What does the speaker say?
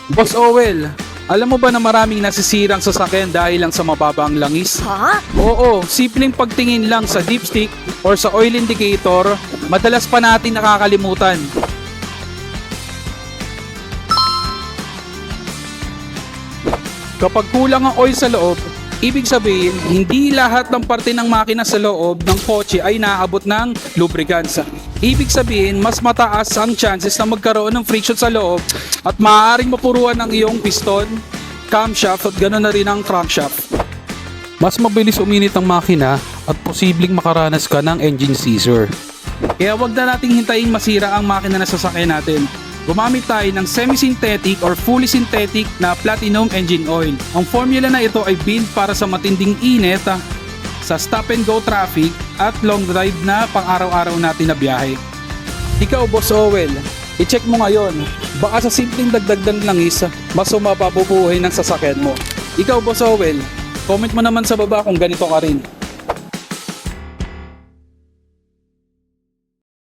Boss Owel, alam mo ba na maraming nasisirang sasakyan dahil lang sa mababang langis? Ha? Oo, simpleng pagtingin lang sa dipstick or sa oil indicator, madalas pa natin nakakalimutan. Kapag kulang ang oil sa loob, ibig sabihin, hindi lahat ng parte ng makina sa loob ng kotse ay naaabot ng lubricants. Ibig sabihin, mas mataas ang chances na magkaroon ng friction sa loob at maaaring mapuruan ng iyong piston, camshaft at ganoon na rin ang crankshaft. Mas mabilis uminit ang makina at posibleng makaranas ka ng engine seizure. Kaya wag na nating hintayin masira ang makina na sasakyan natin. Gumamit tayo ng semi-synthetic or fully synthetic na platinum engine oil. Ang formula na ito ay build para sa matinding init, sa stop and go traffic at long drive na pang-araw-araw natin na biyahe. Ikaw, Boss Owel, i-check mo ngayon. Baka sa simpleng dagdag ng langis, mas mapapabuhay ng sasakyan mo. Ikaw, Boss Owel, comment mo naman sa baba kung ganito ka rin.